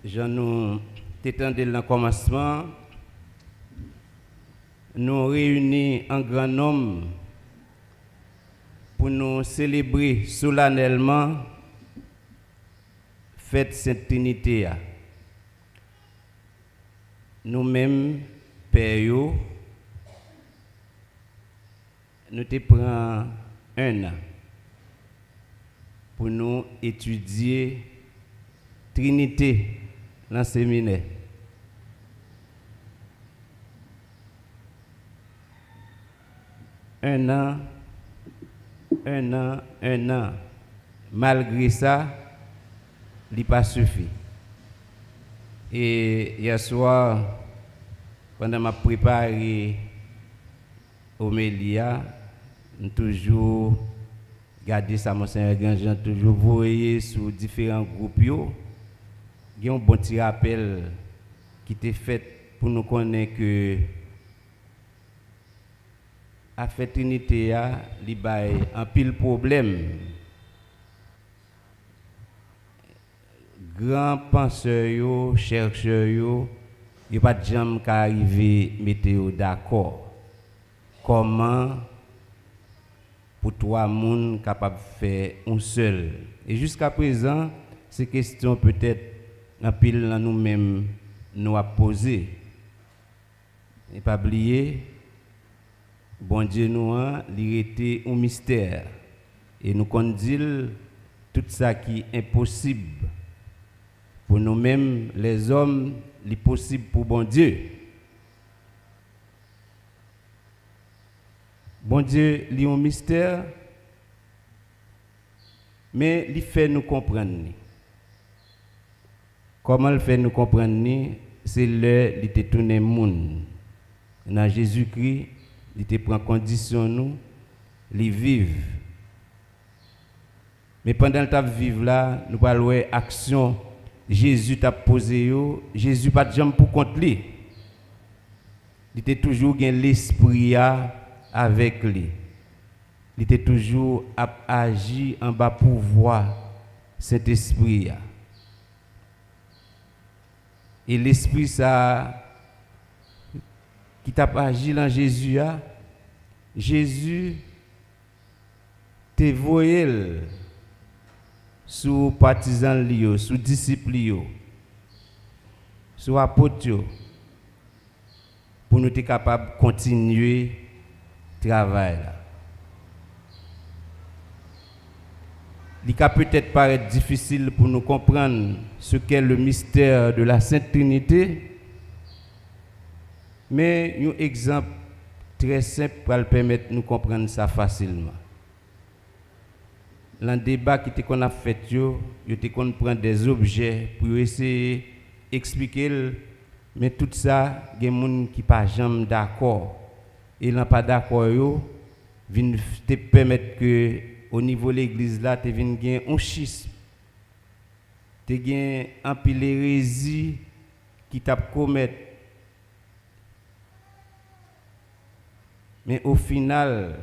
Je nous t'étendais dans le commencement, nous réunis en grand nombre pour nous célébrer solennellement fête Sainte Trinité. Nous-mêmes, Père, nous te prenons un an pour nous étudier Trinité dans le séminaire. Un an. Malgré ça, il n'a pas suffi. Et hier soir, pendant que je préparé Omélia, j'ai toujours gardé ça, mon Seigneur, j'ai toujours voyé sur différents groupes. Il y a un bon petit rappel qui était fait pour nous connaître que la fraternité il y a un pile problème. Grands penseurs, chercheurs, il n'y a pas de gens qui arrivent à mettre d'accord. Comment pour trois personnes capables de faire un seul. Et jusqu'à présent, ces questions peut-être un pile dans nous-mêmes nous a posé. Et pas oublier, bon Dieu nous a été un mystère. Et nous condamnons tout ça qui est impossible pour nous-mêmes, les hommes, l'impossible pour bon Dieu. Bon Dieu, il y a un mystère, mais il fait nous comprendre. Comment il fait nous comprendre? C'est là qu'il était tourné le monde. Dans Jésus-Christ, il était prend condition nous, il vivre. Mais pendant le temps de vivre là, nous parlons action. Jésus t'a posé, Jésus pas de jambe pour contre lui. Il était toujours gain l'esprit avec lui. Il était toujours agi en bas pouvoir cet esprit. Et l'esprit ça qui t'a agi dans Jésus, Jésus te voyé sous partisans liés, sous disciples liés, sous apôtres pour nous être capables de continuer le travail. Il peut peut-être paraître difficile pour nous comprendre ce qu'est le mystère de la Sainte Trinité, mais un exemple très simple pour nous permettre de nous comprendre ça facilement. Dans le débat qu'on a fait, on prend des objets pour essayer d'expliquer, mais tout ça, il y a des gens qui ne sont pas jamais d'accord. Et ils ne sont pas d'accord, ils te permettre que au niveau de l'église, là, tu as un schisme, tu as un pile d'hérésie qui t'a commettre. Mais au final,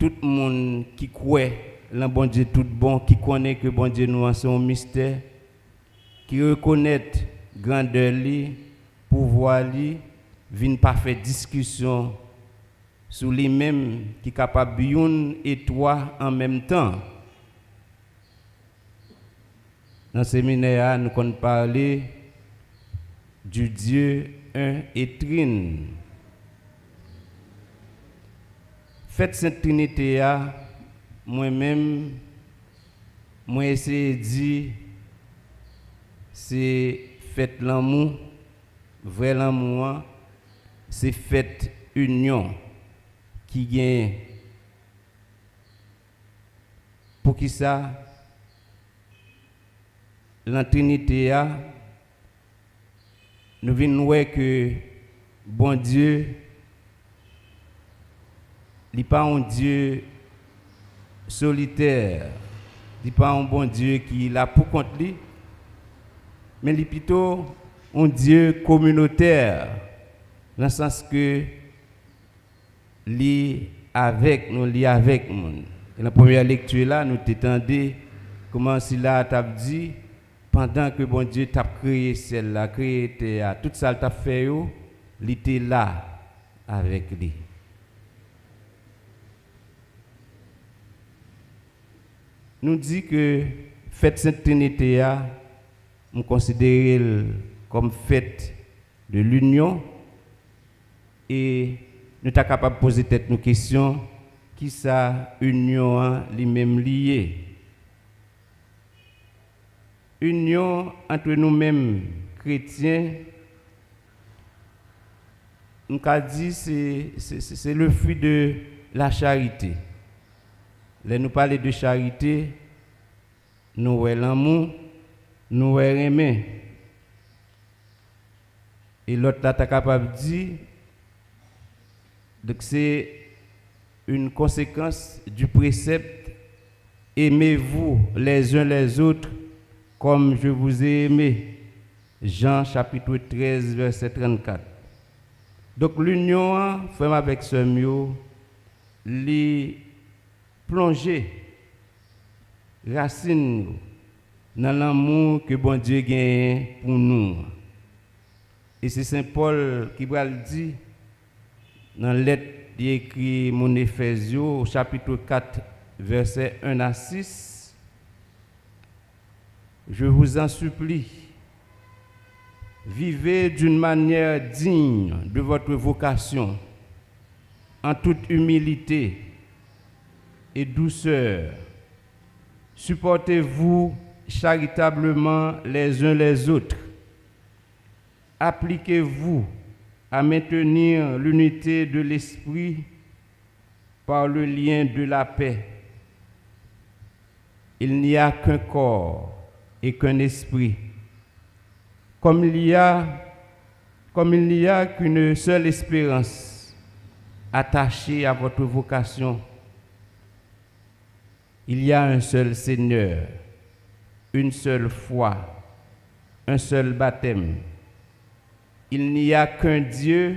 tout le monde qui croit le bon Dieu tout bon, qui connaît que bon Dieu nous a son mystère, qui reconnaît grandeur li, pouvoir li, vient pas faire discussion sur les mêmes qui sont capables une et trois en même temps. Dans le séminaire, nous allons parler du Dieu un et trine. Fête Sainte Trinité, moi-même, moi essayer de dire, c'est fête l'amour, vrai l'amour, c'est fête union qui gagne. Pour qui ça? La Trinité, nous venons voir que bon Dieu, il n'est pas un Dieu solitaire, il n'est pas un bon Dieu qui est là pour contre lui, mais il est plutôt un Dieu communautaire, dans le sens que il avec nous, il avec nous. Et la première lecture là, nous t'étendons comment si là t'a dit pendant que bon Dieu t'a créé celle-là, créé terre, tout ça t'a fait, il était là avec lui. Nous dit que fête Sainte Trinité, nous considérons comme fête de l'union et nous sommes capables de poser tête nos questions qui ça union lui-même liée. Union entre nous-mêmes chrétiens, nous avons dit c'est le fruit de la charité. Là nous parlons de charité, nous voyons l'amour, nous voyons aimer. Et l'autre là est capable de dire que c'est une conséquence du précepte aimez-vous les uns les autres comme je vous ai aimé. Jean chapitre 13 verset 34. Donc l'union femme avec ce mieux les plonger racine dans l'amour que bon Dieu gagne pour nous. Et c'est Saint Paul qui va le dire dans la lettre écrit mon Éphésiens au chapitre 4 verset 1 à 6. Je vous en supplie, vivez d'une manière digne de votre vocation, en toute humilité et douceur. Supportez-vous charitablement les uns les autres. Appliquez-vous à maintenir l'unité de l'esprit par le lien de la paix. Il n'y a qu'un corps et qu'un esprit. Comme il n'y a qu'une seule espérance attachée à votre vocation, il y a un seul Seigneur, une seule foi, un seul baptême. Il n'y a qu'un Dieu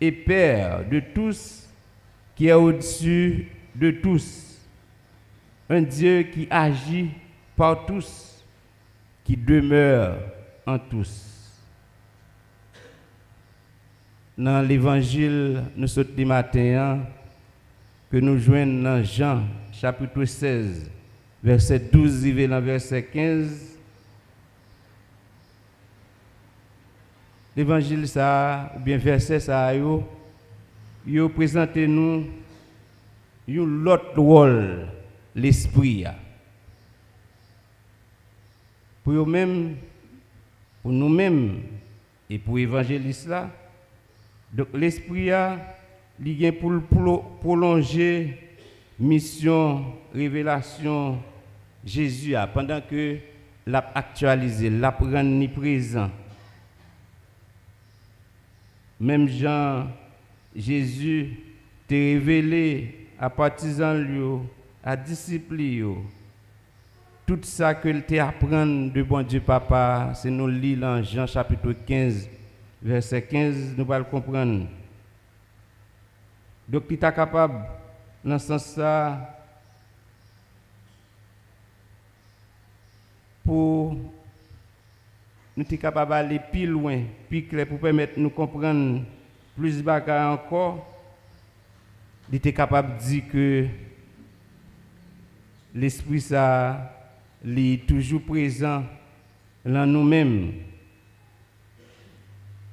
et Père de tous, qui est au-dessus de tous. Un Dieu qui agit par tous, qui demeure en tous. Dans l'évangile, nous sommes du matin, que nous joignons dans Jean, chapitre 16, verset 12, et verset 15. L'évangile, ça, ou bien verset, ça, yo présente nous l'autre rôle, l'esprit. Pour nous-mêmes, et pour l'évangéliste là, donc l'esprit il vient pour prolonger mission, révélation Jésus pendant que l'a actualisé, l'a rendre présent. Même Jean, Jésus t'a révélé à partisans, à disciples, tout ça que t'a apprend de bon Dieu Papa, c'est nous lire dans Jean chapitre 15, verset 15, nous allons comprendre. Donc, tu es capable, dans ce sens-là, pour nous sommes capables d'aller plus loin, plus clair, pour permettre de nous comprendre plus de bagages encore. Il était capable de dire que l'esprit ça est toujours présent dans nous-mêmes.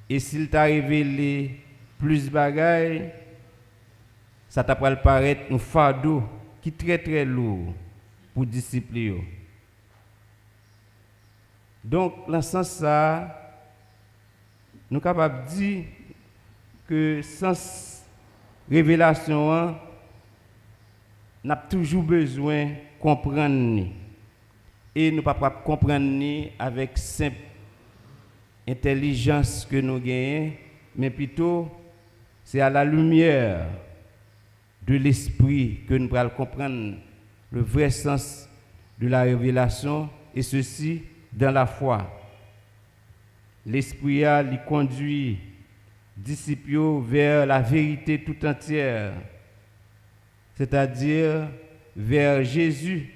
Et s'il t'a révélé plus de bagages, ça t'a paraître un fardeau qui est très très lourd pour discipliner. Donc, dans ce sens-là, nous sommes capables de dire que sans révélation, nous avons toujours besoin de comprendre. Et nous ne pouvons pas comprendre avec simple intelligence que nous gagnons, mais plutôt c'est à la lumière de l'esprit que nous allons comprendre le vrai sens de la révélation, et ceci dans la foi. L'esprit lui conduit disciples vers la vérité tout entière, c'est-à-dire vers Jésus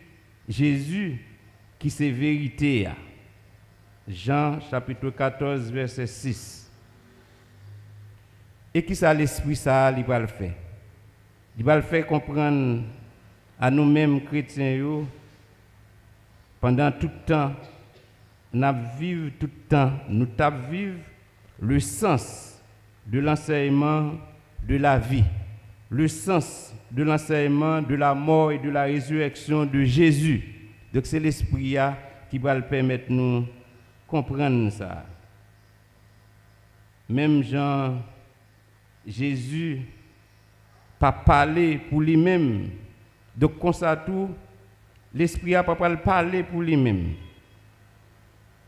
qui c'est vérité. Jean chapitre 14 verset 6. Et qui ça l'esprit ça il va le faire? Il va le faire comprendre à nous-mêmes chrétiens pendant tout le temps, nous vivons tout le temps, nous vivons le sens de l'enseignement de la vie, le sens de l'enseignement de la mort et de la résurrection de Jésus. Donc c'est l'esprit qui va le permettre de nous comprendre ça. Même Jean, Jésus pas parler pour lui-même. Donc comme ça tout, l'esprit a pas parler pour lui-même.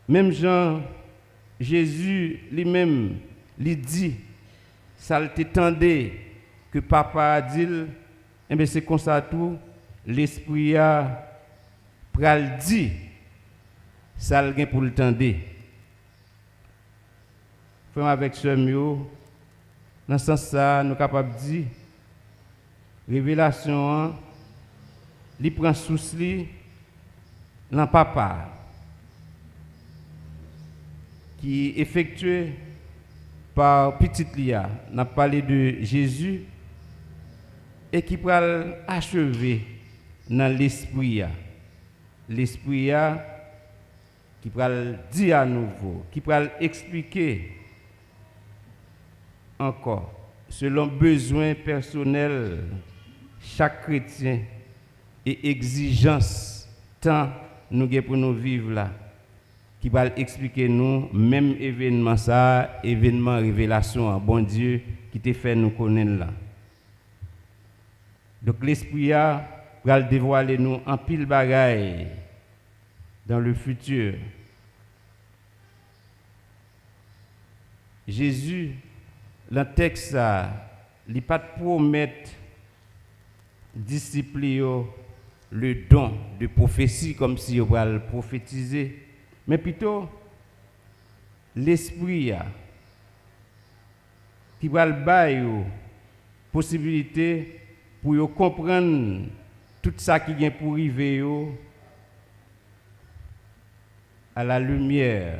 Même Jean, Jésus lui-même, lui dit, ça t'étendait que papa a dit, et bien c'est comme ça tout, l'esprit a pral dit, ça le pour le tendre. Frère avec ce mieux, dans ce sens-là, nous sommes capables de dire, révélation, il prend souci dans papa, qui est effectué par petite Lia. On a parlé de Jésus et qui va achever dans l'esprit. L'esprit qui va dire à nouveau, qui va expliquer encore, selon besoin personnel, chaque chrétien et exigence, tant nous avons pour nous vivre là, qui va expliquer nous, même événement ça, événement révélation, bon Dieu, qui t'a fait nous connaître là. Donc l'esprit va dévoiler nous en pile bagaille dans le futur. Jésus, dans le texte, il n'a pas de promettre disciples le don de prophétie comme si on va le prophétiser, mais plutôt l'esprit qui va le bailler possibilité pour comprendre tout ça qui vient pour arriver à la lumière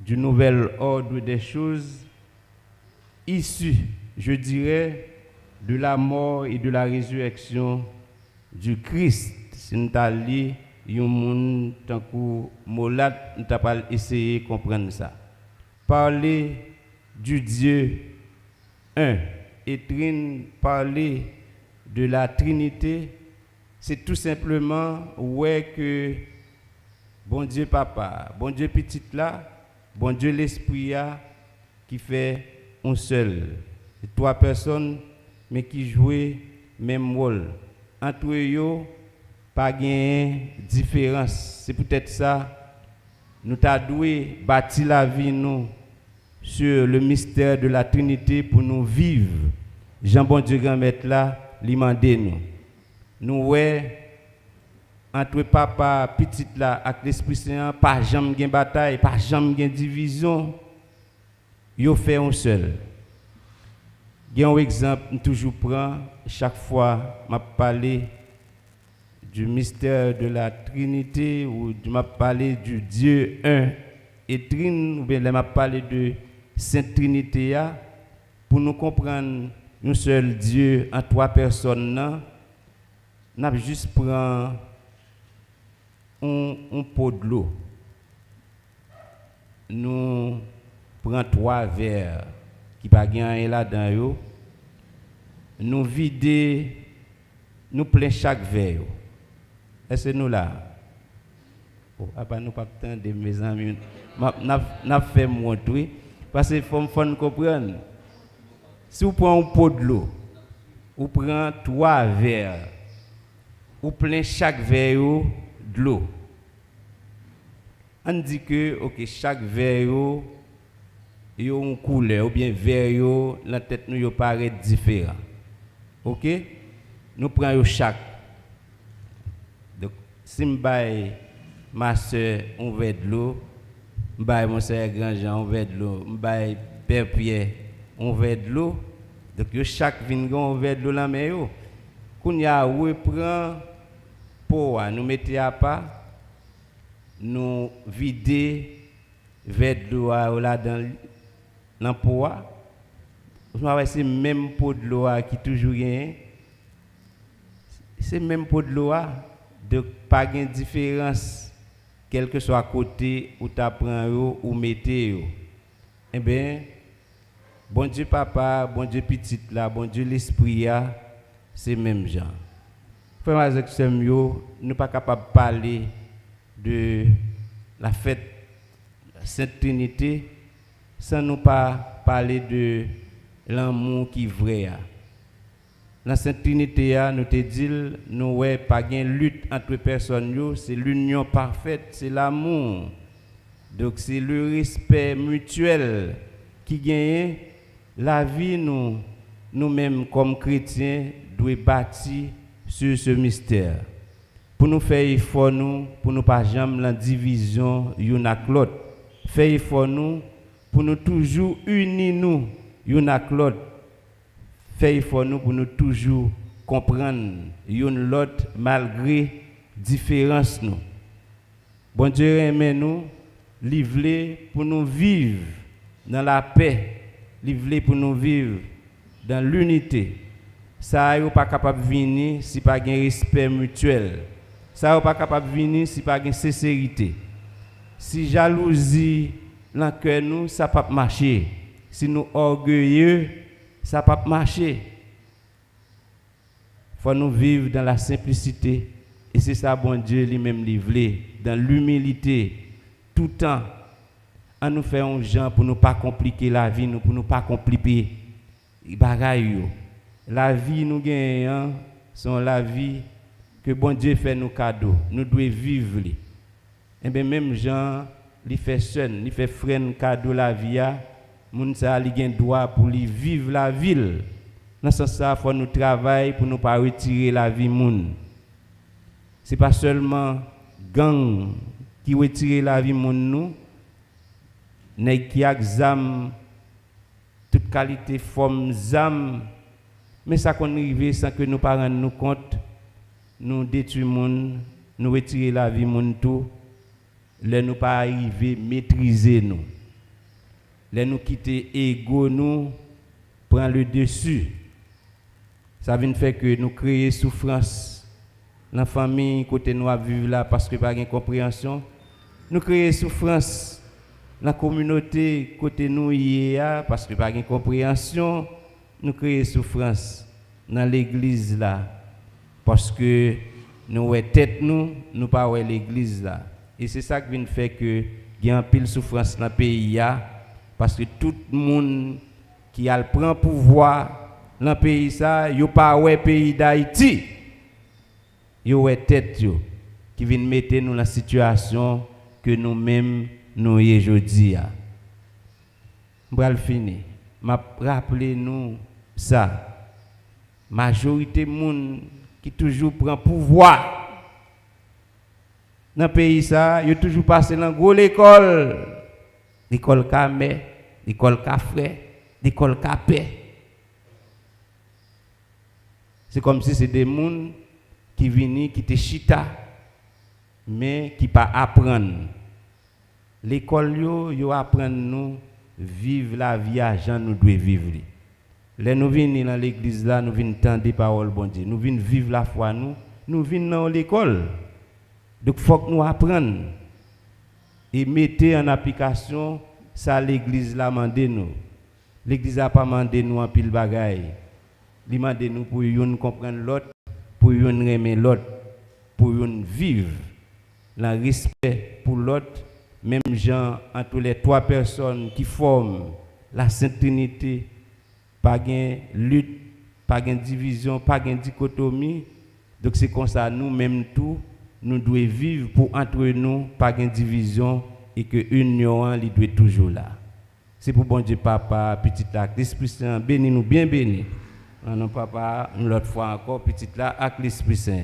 du nouvel ordre des choses issu, je dirais, de la mort et de la résurrection du Christ. Si nous avons lu un monde tant que Molat, nous avons essayé de comprendre ça. Parler du Dieu un et parler de la Trinité, c'est tout simplement que bon Dieu Papa, bon Dieu Petit là, bon Dieu l'Esprit qui fait un seul. Trois personnes mais qui jouent même rôle. Entre eux, pas de différence. C'est peut-être ça. Nous avons dû bâtir la vie nous sur le mystère de la Trinité pour nous vivre. Jean bon Dieu grand maître là, l'imandé nous. Nous ouais entre papa petit là avec l'Esprit Saint, pas jamais gain bataille, pas jamais gain division. Yo fait un seul. Il y a un exemple, je toujours prends chaque fois que je parle du mystère de la Trinité ou je parle du Dieu un et Trine, ou bien je parle de Sainte Trinité, pour nous comprendre un seul Dieu en trois personnes, nous avons juste prendre un pot de l'eau. Nous prenons 3 verres qui pas gagner là-dedans, nous vider, nous plein chaque verre. Est-ce que nous là? Oh, nous pas attendre mes amis. N'a fait montrer parce que faut nous comprendre. Si vous prenez un pot de l'eau, vous prenez 3 verres, vous plein chaque verre de l'eau. On dit que chaque verre yo une couleur ou bien vert yo la tête nous yo paraît différent. OK? Nous prenons chaque. Donc si m'baille ma soeur on verre de l'eau, m'baille mon frère grand Jean on verre de l'eau, m'baille père Pierre on verre de l'eau. Donc yo chaque vinn on verre de l'eau la main yo. Kounya reprend pour nous mettez à part nous vider vers de l'eau là dans l'emploi. C'est même pot de l'eau qui toujours gagne. C'est même pot de l'eau, de pas de différence, quel que soit côté où tu apprends ou mettez. Eh bien, bon Dieu papa, bon Dieu petit là, bon Dieu l'esprit, c'est même gens. Frères et sœurs, nous ne sommes pas capables de parler de la fête de la Sainte Trinité sans nous pas parler de l'amour qui est vrai. Dans la Sainte Trinité, nous te disons, nous n'avons pas de lutte entre personnes, c'est l'union parfaite, c'est l'amour. Donc c'est le respect mutuel qui gagne la vie, nous-mêmes comme chrétiens, doit bâtir sur ce mystère. Pour nous faire effort, pour nous pas jamais la division l'une avec l'autre. Faire effort, pour nous toujours unir nous l'une avec l'autre. Faire effort, pour nous toujours comprendre l'une l'autre malgré différence nous. Bon Dieu aime nous, livrer pour nous vivre dans la paix, livrer pour nous vivre dans l'unité. Ça n'est pas capable de venir si pas de respect mutuel. Ça n'est pas capable de venir si pas de sincérité. Si jalousie dans le cœur nous, ça ne peut pas marcher. Si nous orgueilleux, ça ne peut pas marcher. Il faut nous vivre dans la simplicité. Et c'est ça, bon Dieu, lui-même livré, dans l'humilité, tout le temps. À nous faire un genre pour ne pas compliquer la vie, pour ne pas compliquer les bagailles. La vie nous gagnons, c'est la vie que bon Dieu fait nos cadeaux. Nous devons vivre. Et bien même Jean, il fait seul, il fait frère cadeau la vie. Moun sa li gen droit pour lui vivre la ville. Dans ce sens, il faut nous travailler pour ne pas retirer la vie moun. Ce n'est pas seulement gang qui retire la vie moun nous, mais qui examine toute qualité, forme, zam. Mais ça qu'on arrive sans que nos parents nous compte, nous détruisons moun, nous retirer la vie moun tout, là nous pas arriver maîtriser nous. Là nous quitter ego nous prend le dessus. Ça vient faire que nous créer souffrance dans la famille côté nous vivre là parce que pas de compréhension. Nous créer souffrance dans la communauté côté nous hier parce que pas de compréhension. Nous créer souffrance dans l'église là parce que nous ouais tête nous pas ouais l'église là. Et c'est ça qui vient faire que il y a un pile souffrance dans le pays là. Parce que tout le monde qui a le prend pouvoir dans le pays, ça, il n'y a pas de pays d'Haïti. Il y a tête qui vient mettre nous dans la situation que nous-mêmes nous sommes aujourd'hui. Je vais finir. Rappelez-nous ça. La majorité des gens qui toujours prend pouvoir dans le pays, ça, ils ont toujours passé dans l'école. L'école Kamé, l'école Kafré, l'école Capé. C'est comme si c'est des gens qui viennent, qui te chita, mais qui pas apprendre. L'école, yo apprend nous vivre la vie à Jean nous devons vivre. Là nous venons dans l'église là, nous venons entendre des paroles bon Dieu, nous venons vivre la foi nous venons dans l'école. Donc il faut que nous apprenions. Et mettez en application ça l'église l'a mandé nous. L'église a pas mandé nous en pile bagaille. Il m'a demandé nous pour yon comprendre l'autre, pour yon aimer l'autre, pour yon vivre le respect pour l'autre, même gens entre les trois personnes qui forment la Sainte Trinité, pas de lutte, pas de division, pas de dichotomie. Donc c'est comme ça nous même tout nous devons vivre pour entre nous, pas de division et que l'union doit toujours là. C'est pour bon Dieu, papa, petit là, l'Esprit Saint, bénis nous, bien bénis. Non, papa, l'autre fois encore, petit là, avec l'Esprit Saint.